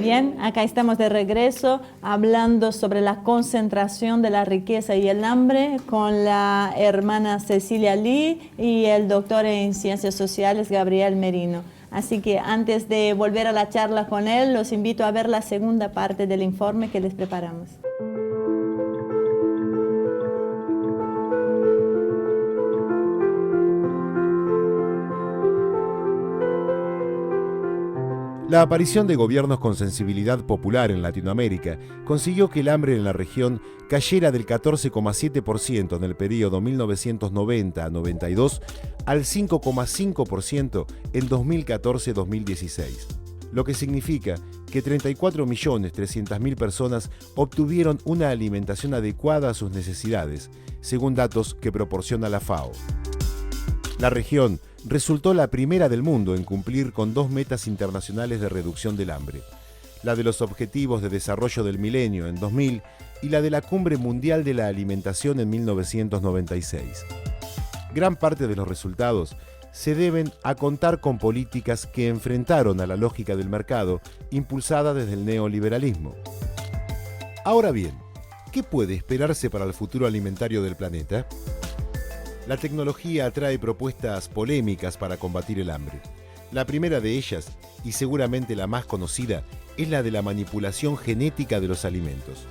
Bien, acá estamos de regreso hablando sobre la concentración de la riqueza y el hambre con la hermana Cecilia Lee y el doctor en Ciencias Sociales Gabriel Merino. Así que antes de volver a la charla con él, los invito a ver la segunda parte del informe que les preparamos. La aparición de gobiernos con sensibilidad popular en Latinoamérica consiguió que el hambre en la región cayera del 14,7% en el periodo 1990 a 92 al 5,5% en 2014-2016, lo que significa que 34.300.000 personas obtuvieron una alimentación adecuada a sus necesidades, según datos que proporciona la FAO. La región resultó la primera del mundo en cumplir con 2 metas internacionales de reducción del hambre, la de los Objetivos de Desarrollo del Milenio en 2000 y la de la Cumbre Mundial de la Alimentación en 1996. Gran parte de los resultados se deben a contar con políticas que enfrentaron a la lógica del mercado impulsada desde el neoliberalismo. Ahora bien, ¿qué puede esperarse para el futuro alimentario del planeta? La tecnología trae propuestas polémicas para combatir el hambre. La primera de ellas, y seguramente la más conocida, es la de la manipulación genética de los alimentos.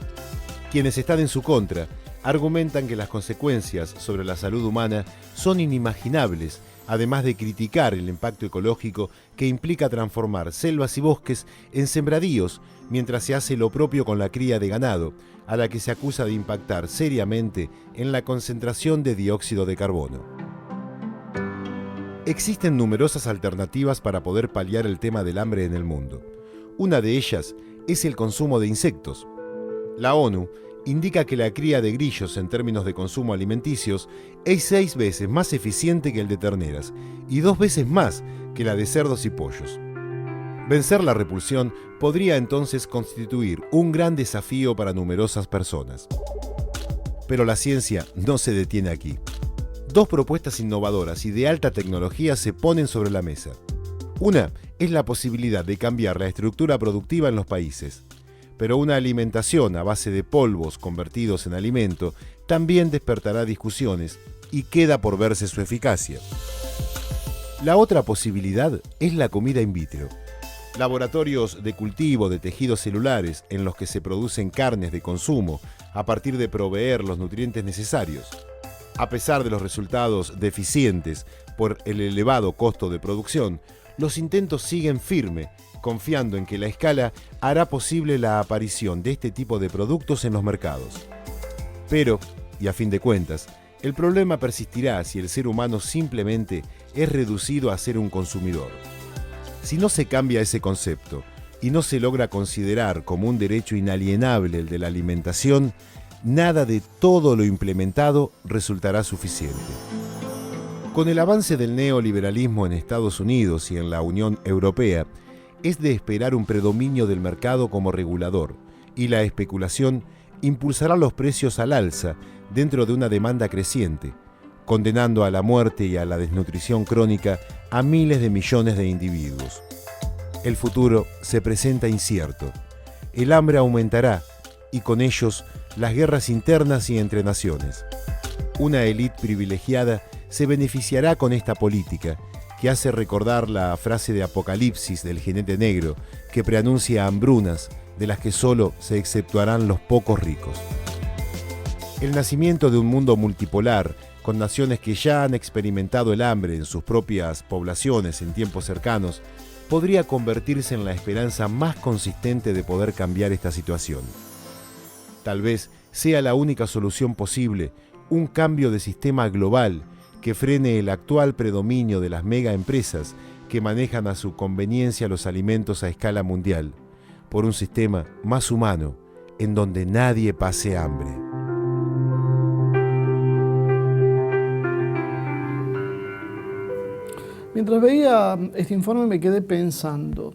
Quienes están en su contra argumentan que las consecuencias sobre la salud humana son inimaginables, además de criticar el impacto ecológico que implica transformar selvas y bosques en sembradíos, mientras se hace lo propio con la cría de ganado, a la que se acusa de impactar seriamente en la concentración de dióxido de carbono. Existen numerosas alternativas para poder paliar el tema del hambre en el mundo. Una de ellas es el consumo de insectos. La ONU indica que la cría de grillos en términos de consumo alimenticios es 6 veces más eficiente que el de terneras y 2 veces más que la de cerdos y pollos. Vencer la repulsión podría entonces constituir un gran desafío para numerosas personas. Pero la ciencia no se detiene aquí. 2 propuestas innovadoras y de alta tecnología se ponen sobre la mesa. Una es la posibilidad de cambiar la estructura productiva en los países. Pero una alimentación a base de polvos convertidos en alimento también despertará discusiones y queda por verse su eficacia. La otra posibilidad es la comida in vitro. Laboratorios de cultivo de tejidos celulares en los que se producen carnes de consumo a partir de proveer los nutrientes necesarios. A pesar de los resultados deficientes por el elevado costo de producción, los intentos siguen firme, confiando en que la escala hará posible la aparición de este tipo de productos en los mercados. Pero, y a fin de cuentas, el problema persistirá si el ser humano simplemente es reducido a ser un consumidor. Si no se cambia ese concepto y no se logra considerar como un derecho inalienable el de la alimentación, nada de todo lo implementado resultará suficiente. Con el avance del neoliberalismo en Estados Unidos y en la Unión Europea, es de esperar un predominio del mercado como regulador, y la especulación impulsará los precios al alza dentro de una demanda creciente, condenando a la muerte y a la desnutrición crónica a miles de millones de individuos. El futuro se presenta incierto. El hambre aumentará y con ellos las guerras internas y entre naciones. Una élite privilegiada se beneficiará con esta política, que hace recordar la frase de Apocalipsis del jinete negro, que preanuncia hambrunas de las que solo se exceptuarán los pocos ricos. El nacimiento de un mundo multipolar, con naciones que ya han experimentado el hambre en sus propias poblaciones en tiempos cercanos, podría convertirse en la esperanza más consistente de poder cambiar esta situación. Tal vez sea la única solución posible, un cambio de sistema global que frene el actual predominio de las megaempresas que manejan a su conveniencia los alimentos a escala mundial, por un sistema más humano, en donde nadie pase hambre. Mientras veía este informe me quedé pensando.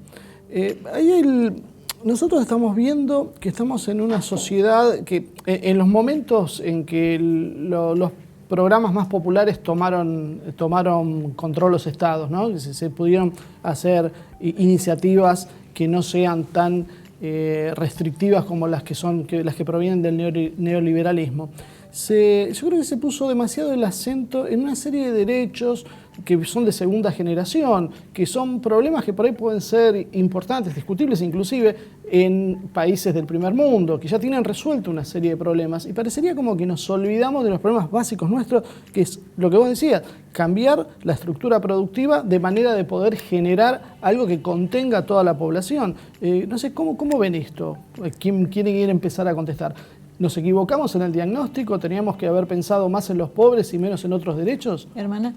Nosotros estamos viendo que estamos en una sociedad que en los momentos en que los programas más populares tomaron control los estados, ¿no? Se pudieron hacer iniciativas que no sean tan restrictivas como las que provienen del neoliberalismo. Yo creo que se puso demasiado el acento en una serie de derechos que son de segunda generación, que son problemas que por ahí pueden ser importantes, discutibles inclusive en países del primer mundo, que ya tienen resuelto una serie de problemas, y parecería como que nos olvidamos de los problemas básicos nuestros, que es lo que vos decías, cambiar la estructura productiva de manera de poder generar algo que contenga a toda la población. No sé, ¿cómo ven esto? ¿Quién quiere empezar a contestar? ¿Nos equivocamos en el diagnóstico? ¿Teníamos que haber pensado más en los pobres y menos en otros derechos? Hermana,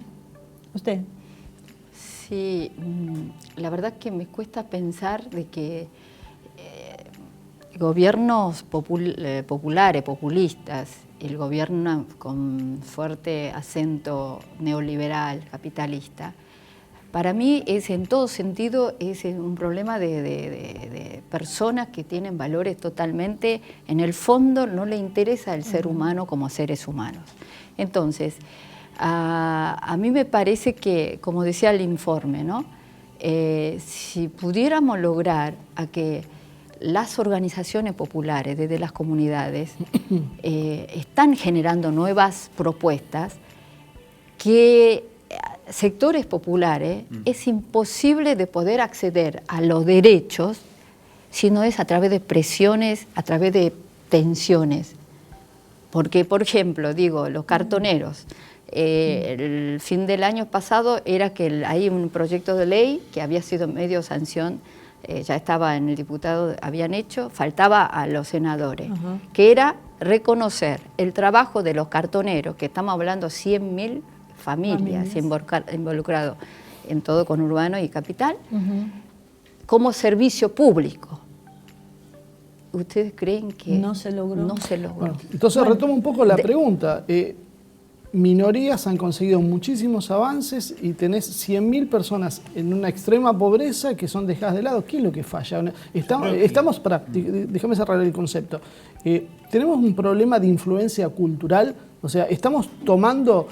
usted. Sí, la verdad que me cuesta pensar de que gobiernos populares, populistas, el gobierno con fuerte acento neoliberal, capitalista, para mí es en todo sentido es un problema de personas que tienen valores totalmente, en el fondo no le interesa el ser humano como seres humanos. Entonces, a mí me parece que, como decía el informe, ¿no? Si pudiéramos lograr a que las organizaciones populares desde las comunidades están generando nuevas propuestas que sectores populares es imposible de poder acceder a los derechos si no es a través de presiones, a través de tensiones. Porque, por ejemplo, digo, los cartoneros, el fin del año pasado era que hay un proyecto de ley que había sido medio sanción, ya estaba en el diputado, habían hecho, faltaba a los senadores, que era reconocer el trabajo de los cartoneros, que estamos hablando 100.000 familias involucradas en todo conurbano y capital, como servicio público. ¿Ustedes creen que no se logró? No se logró. Bueno, entonces retomo un poco la pregunta. Minorías han conseguido muchísimos avances y tenés 100.000 personas en una extrema pobreza que son dejadas de lado. ¿Qué es lo que falla? Déjame cerrar el concepto. Tenemos un problema de influencia cultural, o sea, estamos tomando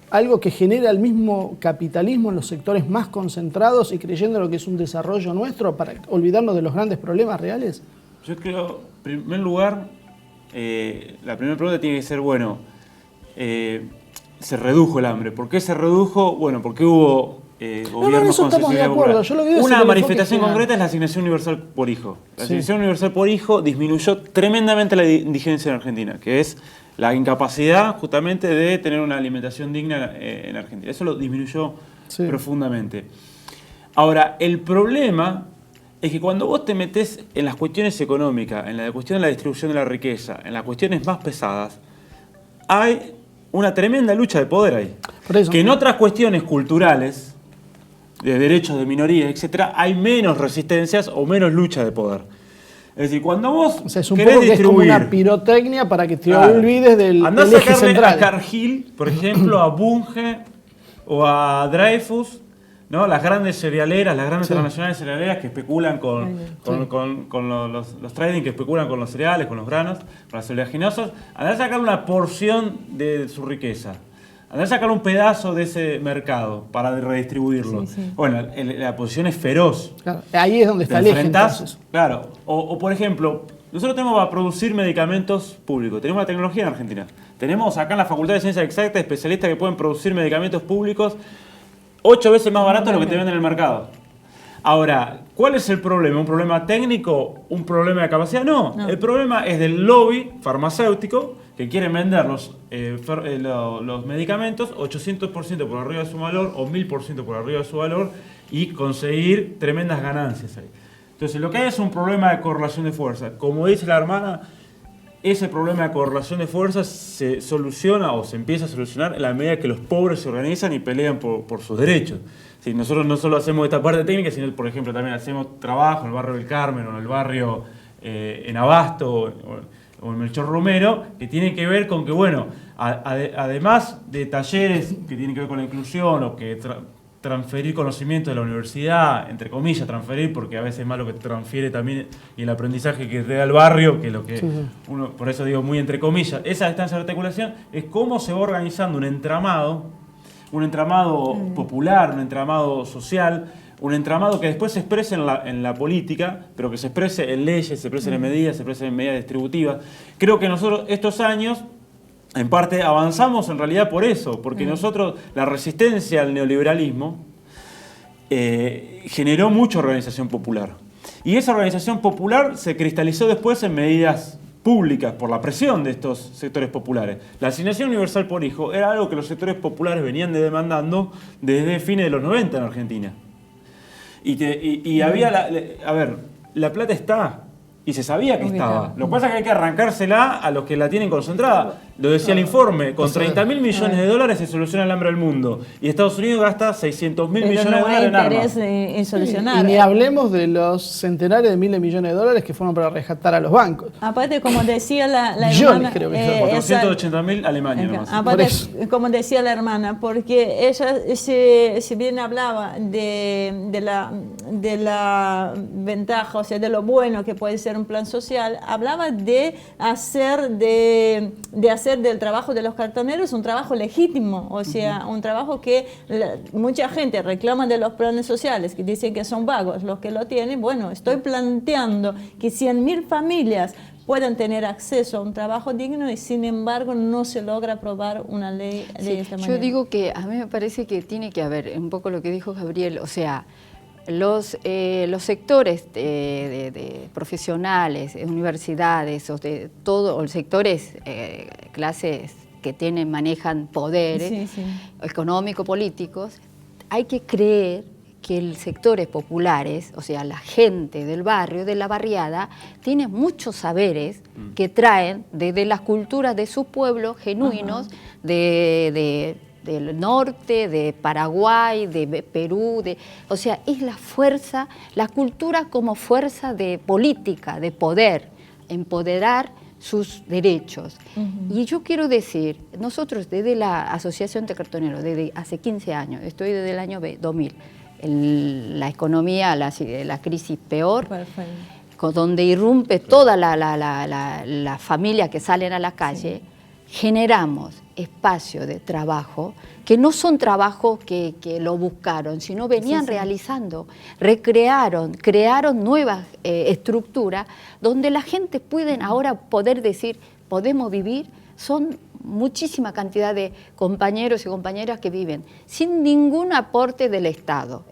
algo que genera el mismo capitalismo en los sectores más concentrados y creyendo lo que es un desarrollo nuestro para olvidarnos de los grandes problemas reales. Yo creo, en primer lugar, la primera pregunta tiene que ser, bueno, se redujo el hambre. ¿Por qué se redujo? Bueno, porque hubo gobiernos con sensibilidad popular. Una manifestación concreta es la asignación universal por hijo. La asignación universal por hijo disminuyó tremendamente la indigencia en Argentina, que es la incapacidad justamente de tener una alimentación digna en Argentina. Eso lo disminuyó profundamente. Ahora, el problema es que cuando vos te metés en las cuestiones económicas, en la cuestión de la distribución de la riqueza, en las cuestiones más pesadas, hay una tremenda lucha de poder ahí. Que en otras cuestiones culturales, de derechos de minorías, etcétera, hay menos resistencias o menos lucha de poder. Es decir, cuando vos es un poco que es como una pirotecnia para que te olvides del eje central. A Cargill, por ejemplo, a Bunge o a Dreyfus, ¿no? Las grandes cerealeras, las grandes transnacionales cerealeras que especulan con los trading, que especulan con los cereales, con los granos, con las oleaginosas, andar a sacar una porción de su riqueza. Andar a sacar un pedazo de ese mercado para redistribuirlo. Bueno, la posición es feroz. Claro, ahí es donde está el eje, entonces. Claro. O, por ejemplo, nosotros tenemos para producir medicamentos públicos. Tenemos la tecnología en Argentina. Tenemos acá en la Facultad de Ciencias Exactas especialistas que pueden producir medicamentos públicos 8 veces más barato de lo que te venden en el mercado. Ahora, ¿cuál es el problema? ¿Un problema técnico? ¿Un problema de capacidad? No. El problema es del lobby farmacéutico que quieren vender los medicamentos 800% por arriba de su valor o 1000% por arriba de su valor y conseguir tremendas ganancias ahí. Entonces, lo que hay es un problema de correlación de fuerzas. Como dice la hermana, ese problema de correlación de fuerzas se soluciona o se empieza a solucionar en la medida que los pobres se organizan y pelean por sus derechos. Sí, nosotros no solo hacemos esta parte técnica, sino, por ejemplo, también hacemos trabajo en el barrio del Carmen o en el barrio en Abasto o en Melchor Romero, que tiene que ver con que, bueno, además de talleres que tienen que ver con la inclusión o que transferir conocimiento de la universidad, entre comillas, transferir, porque a veces es más lo que transfiere también y el aprendizaje que te da el barrio, que lo que uno, por eso digo muy entre comillas, esa distancia de articulación es cómo se va organizando un entramado popular, un entramado social, un entramado que después se exprese en la política, pero que se exprese en leyes, se exprese en medidas, se exprese en medidas distributivas. Creo que nosotros estos años, en parte, avanzamos en realidad por eso, porque nosotros, la resistencia al neoliberalismo generó mucha organización popular. Y esa organización popular se cristalizó después en medidas públicas por la presión de estos sectores populares. La asignación universal por hijo era algo que los sectores populares venían demandando desde fines de los 90 en Argentina. Y había, la plata está, y se sabía que estaba. Lo que pasa es que hay que arrancársela a los que la tienen concentrada. Lo decía el informe, con 30.000 millones de dólares se soluciona el hambre del mundo. Y Estados Unidos gasta 600.000 millones de dólares en armas. En solucionar. Y ni hablemos de los centenares de miles de millones de dólares que fueron para rescatar a los bancos. Aparte, como decía la Millones, hermana... creo que son. 480.000 Alemania nomás. Aparte, como decía la hermana, porque ella, si bien hablaba de la ventaja, o sea, de lo bueno que puede ser un plan social, hablaba de hacer del trabajo de los cartoneros un trabajo legítimo, o sea, un trabajo que mucha gente reclama de los planes sociales, que dicen que son vagos los que lo tienen. Bueno, estoy planteando que 100.000 familias puedan tener acceso a un trabajo digno y sin embargo no se logra aprobar una ley de esta manera. Yo digo que a mí me parece que tiene que haber un poco lo que dijo Gabriel, o sea, los sectores de profesionales, universidades, o de todo, o sectores, clases que manejan poderes económicos, políticos, hay que creer que los sectores populares, o sea, la gente del barrio, de la barriada, tiene muchos saberes que traen desde las culturas de sus pueblos genuinos, del norte, de Paraguay, de Perú, o sea, es la fuerza, la cultura como fuerza de política, de poder, empoderar sus derechos. Y yo quiero decir, nosotros desde la Asociación de Cartoneros, desde hace 15 años, estoy desde el año 2000, la economía, la crisis peor, donde irrumpe toda la familia que salen a la calle, generamos espacios de trabajo que no son trabajos que lo buscaron, sino venían realizando, crearon nuevas estructuras donde la gente puede ahora poder decir, podemos vivir, son muchísima cantidad de compañeros y compañeras que viven sin ningún aporte del Estado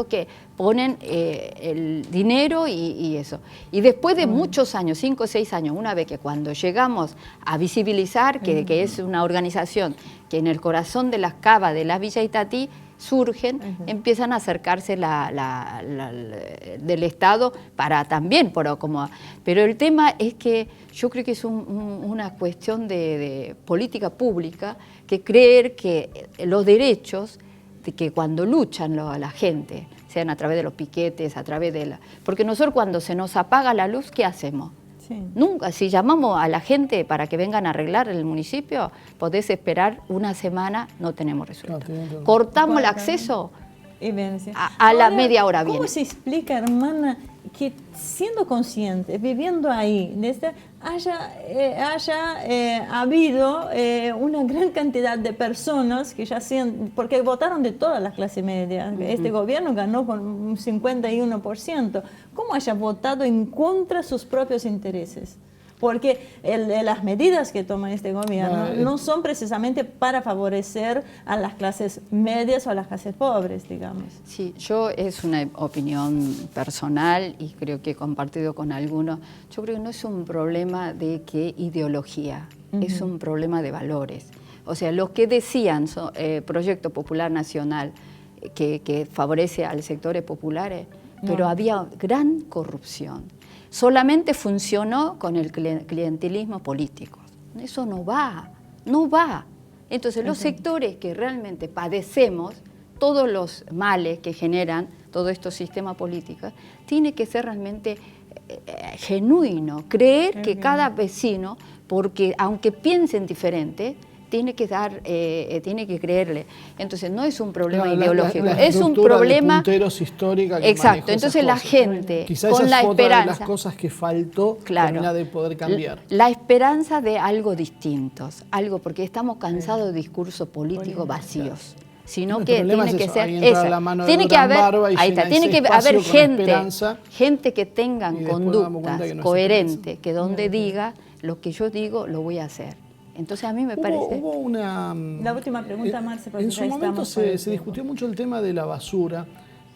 que ponen el dinero y eso. Y después de muchos años, 5 o 6 años, una vez que cuando llegamos a visibilizar que es una organización que en el corazón de las cavas de la Villa Itatí surgen, empiezan a acercarse del Estado para también, pero el tema es que yo creo que es una cuestión de política pública, que creer que los derechos, de que cuando luchan a la gente, sean a través de los piquetes, a través de porque nosotros cuando se nos apaga la luz, ¿qué hacemos? Nunca, si llamamos a la gente para que vengan a arreglar el municipio, podés esperar una semana, no tenemos resultado. Cortamos el acceso, a la media hora viene. ¿Cómo se explica, hermana, que siendo consciente, viviendo ahí, haya habido una gran cantidad de personas que ya porque votaron de todas las clases medias? Este gobierno ganó con un 51%. ¿Cómo haya votado en contra de sus propios intereses? Porque las medidas que toma este gobierno no son precisamente para favorecer a las clases medias o a las clases pobres, digamos. Sí, es una opinión personal y creo que he compartido con algunos. Yo creo que no es un problema de ideología, es un problema de valores. O sea, los que decían Proyecto Popular Nacional que favorece a los sectores populares, pero había gran corrupción. Solamente funcionó con el clientelismo político. Eso no va. Entonces, los sectores que realmente padecemos todos los males que generan todos estos sistemas políticos, tiene que ser realmente genuino, creer que cada vecino, porque aunque piensen diferente, tiene que creerle. Entonces no es un problema ideológico, es un problema de punteros histórica que exacto. Entonces la gente quizás con la esperanza de las cosas que faltó termina de poder cambiar. La esperanza de algo distinto, porque estamos cansados de discursos políticos vacíos. sino El que problema tiene es que eso, ser ahí entra esa. la mano de Tiene que Durán haber, Barba y ahí está, llena tiene ese que haber espacio con esperanza, gente que y tengan después nos damos conductas cuenta que no es coherentes, esperanza. que donde diga lo que yo digo lo voy a hacer. Entonces a mí me parece... Hubo una... La última pregunta, Marce, porque En ya su momento estamos por el se tiempo. discutió mucho el tema de la basura,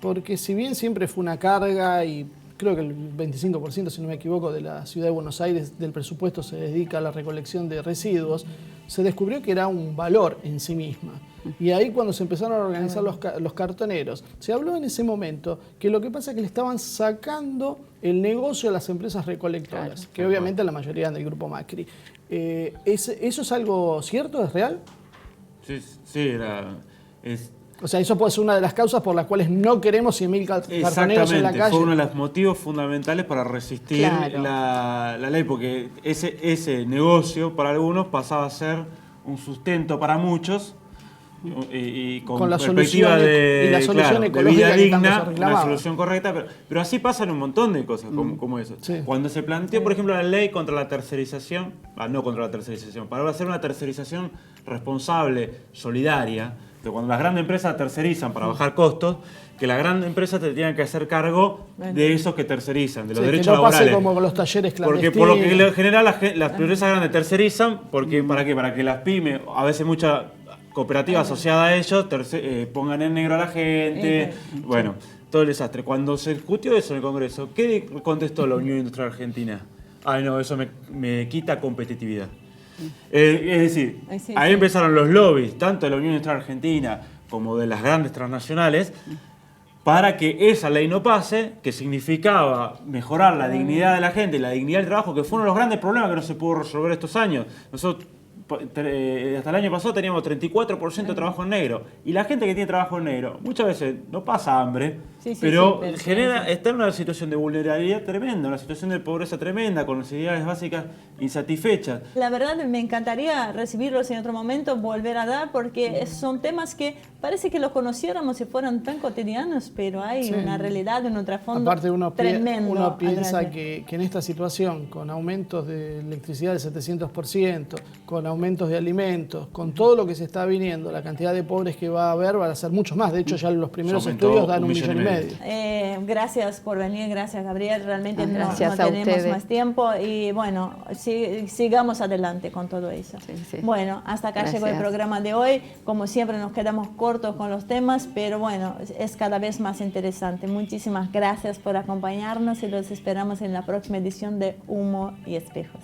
porque si bien siempre fue una carga y creo que el 25%, si no me equivoco, de la ciudad de Buenos Aires del presupuesto se dedica a la recolección de residuos, se descubrió que era un valor en sí misma. Y ahí cuando se empezaron a organizar los cartoneros, se habló en ese momento que lo que pasa es que le estaban sacando el negocio a las empresas recolectoras, que obviamente la mayoría eran del grupo Macri. ¿Eso es algo cierto? ¿Es real? Sí, O sea, eso puede ser una de las causas por las cuales no queremos 100.000 cartoneros en la calle. Fue uno de los motivos fundamentales para resistir Claro. la ley, porque ese negocio para algunos pasaba a ser un sustento para muchos y con la perspectiva solución, de, y la solución de ecológica vida que tanto se digna, reclamaba. una solución correcta, pero así pasan un montón de cosas como eso. Sí. Cuando se planteó, por ejemplo, la ley contra la tercerización, no contra la tercerización, para hacer una tercerización responsable, solidaria, que cuando las grandes empresas tercerizan para bajar costos, que las grandes empresas te tengan que hacer cargo de esos que tercerizan, de los derechos que no pase laborales. como con los talleres Porque clandestinos. por lo que en general las empresas grandes tercerizan, porque ¿para qué? Para que las pymes, a veces mucha cooperativa asociada a ellos, pongan en negro a la gente. Bueno, todo el desastre. Cuando se discutió eso en el Congreso, ¿qué contestó la Unión Industrial Argentina? Ay, no, eso me quita competitividad. Es decir, ahí empezaron los lobbies, tanto de la Unión Industrial Argentina como de las grandes transnacionales, para que esa ley no pase, que significaba mejorar la dignidad de la gente y la dignidad del trabajo, que fue uno de los grandes problemas que no se pudo resolver estos años. Nosotros hasta el año pasado teníamos 34% de trabajo en negro. Y la gente que tiene trabajo en negro muchas veces no pasa hambre, pero está en una situación de vulnerabilidad tremenda, una situación de pobreza tremenda, con necesidades básicas insatisfechas. La verdad me encantaría recibirlos en otro momento, volver a dar, porque son temas que parece que los conociéramos si fueran tan cotidianos, pero hay una realidad, un trasfondo tremendo. Uno piensa que en esta situación, con aumentos de electricidad del 700%, con aumentos de alimentos, con todo lo que se está viniendo, la cantidad de pobres que va a haber van a ser muchos más. De hecho, ya los primeros estudios dan 1,5 millones. Gracias por venir, gracias Gabriel, realmente no tenemos ustedes. más tiempo y bueno, sigamos adelante con todo eso. Bueno, hasta acá llegó el programa de hoy. Como siempre nos quedamos cortos con los temas, pero bueno, es cada vez más interesante. Muchísimas gracias por acompañarnos y los esperamos en la próxima edición de Humo y Espejos.